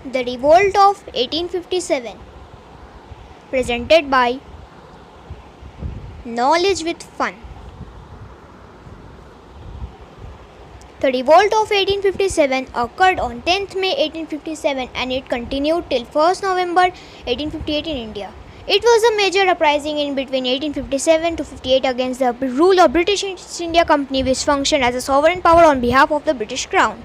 The Revolt of 1857, presented by Knowledge with Fun. The Revolt of 1857 occurred on 10th May 1857 and it continued till 1st November 1858 in India. It was a major uprising in between 1857 to 58 against the rule of British East India Company, which functioned as a sovereign power on behalf of the British Crown.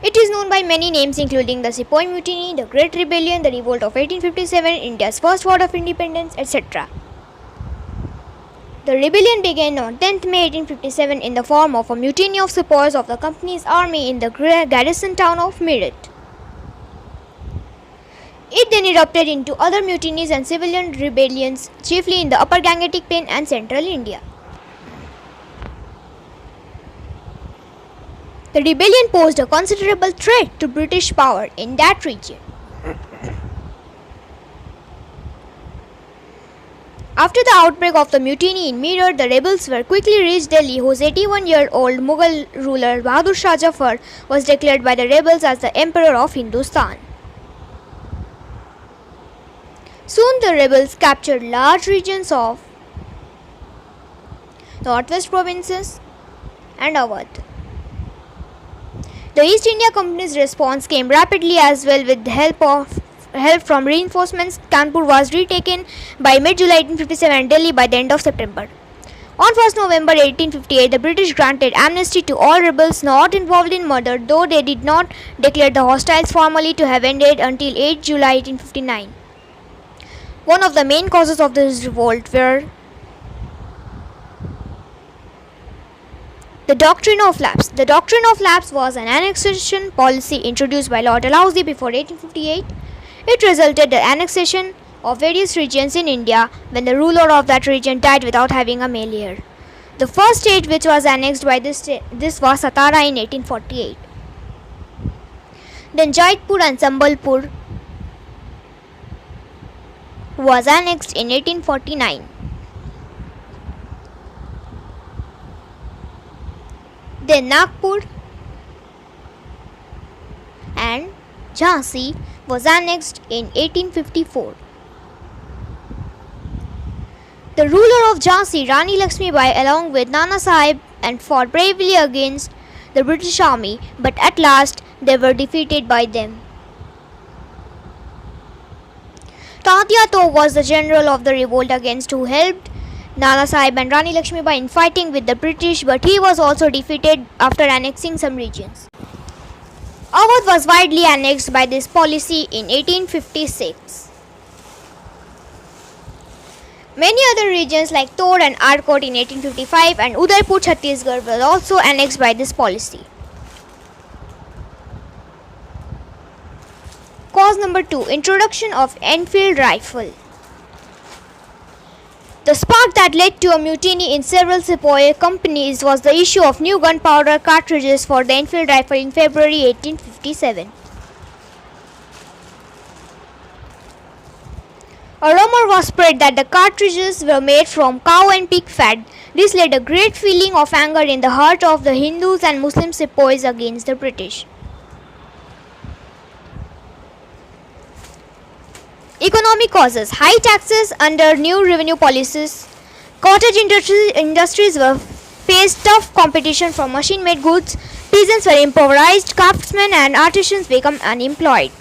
It is known by many names including the Sepoy Mutiny, the Great Rebellion, the Revolt of 1857, India's first war of independence, etc. The rebellion began on 10th May 1857 in the form of a mutiny of sepoys of the company's army in the garrison town of Meerut. It then erupted into other mutinies and civilian rebellions, chiefly in the Upper Gangetic Plain and Central India. The rebellion posed a considerable threat to British power in that region. After the outbreak of the mutiny in Meerut, the rebels were quickly reached Delhi, whose 81-year-old Mughal ruler Bahadur Shah Jafar was declared by the rebels as the Emperor of Hindustan. Soon the rebels captured large regions of northwest provinces and Awadh. The East India Company's response came rapidly as well with help from reinforcements. Kanpur was retaken by mid-July 1857 and Delhi by the end of September. On 1st November 1858, the British granted amnesty to all rebels not involved in murder, though they did not declare the hostiles formally to have ended until 8 July 1859. One of the main causes of this revolt were the doctrine of lapse. The doctrine of lapse was an annexation policy introduced by Lord Dalhousie before 1858. It resulted in the annexation of various regions in India when the ruler of that region died without having a male heir. The first state which was annexed by this was Satara in 1848. Then Jaitpur and Sambalpur was annexed in 1849. Then Nagpur and Jhansi was annexed in 1854. The ruler of Jhansi, Rani Lakshmi Bai, along with Nana Sahib, and fought bravely against the British army, but at last they were defeated by them. Tatia Tog was the general of the revolt against who helped Nana Sahib and Rani Lakshmi Bai in fighting with the British, but he was also defeated after annexing some regions. Awadh was widely annexed by this policy in 1856. Many other regions like Tod and Arcot in 1855 and Udaipur, Chhattisgarh were also annexed by this policy. Cause number 2. Introduction of Enfield rifle. The spark that led to a mutiny in several sepoy companies was the issue of new gunpowder cartridges for the Enfield rifle in February 1857. A rumor was spread that the cartridges were made from cow and pig fat. This led a great feeling of anger in the heart of the Hindus and Muslim sepoys against the British. Economic causes. High taxes under new revenue policies. Cottage industries were faced tough competition from machine-made goods. Peasants were impoverished. Craftsmen and artisans became unemployed.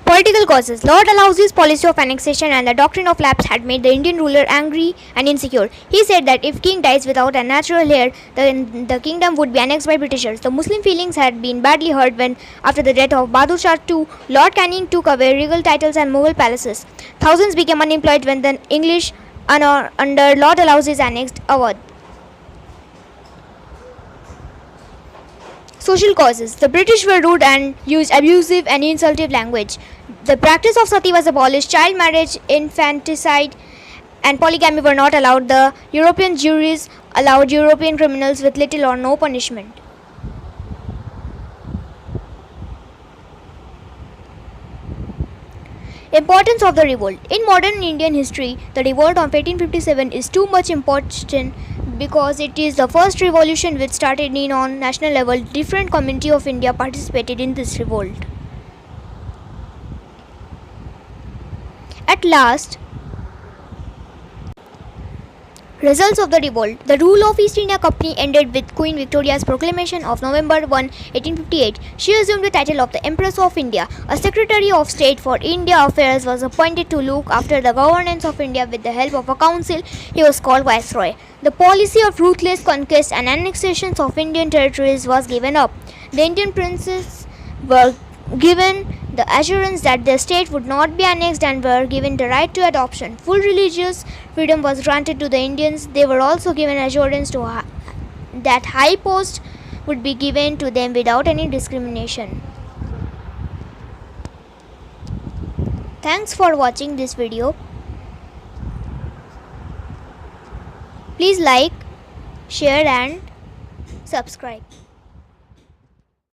Political causes. Lord Dalhousie's policy of annexation and the doctrine of lapse had made the Indian ruler angry and insecure. He said that if king dies without a natural heir, then the kingdom would be annexed by Britishers. The Muslim feelings had been badly hurt when, after the death of Bahadur Shah II, Lord Canning took away regal titles and Mughal palaces. Thousands became unemployed when the English under Lord Dalhousie's annexed Awadh. Social causes. The British were rude and used abusive and insultive language. The practice of sati was abolished. Child marriage, infanticide, and polygamy were not allowed. The European juries allowed European criminals with little or no punishment. Importance of the revolt. In modern Indian history, the revolt of 1857 is too much important because it is the first revolution which started in on national level. Different community of India participated in this revolt. At last, results of the revolt. The rule of East India Company ended with Queen Victoria's proclamation of November 1, 1858. She assumed the title of the Empress of India. A Secretary of State for India Affairs was appointed to look after the governance of India with the help of a council. He was called Viceroy. The policy of ruthless conquest and annexations of Indian territories was given up. The Indian princes were given the assurance that their state would not be annexed and were given the right to adoption. Full religious freedom was granted to the Indians. They were also given assurance that high posts would be given to them without any discrimination. Thanks for watching this video. Please like, share and subscribe.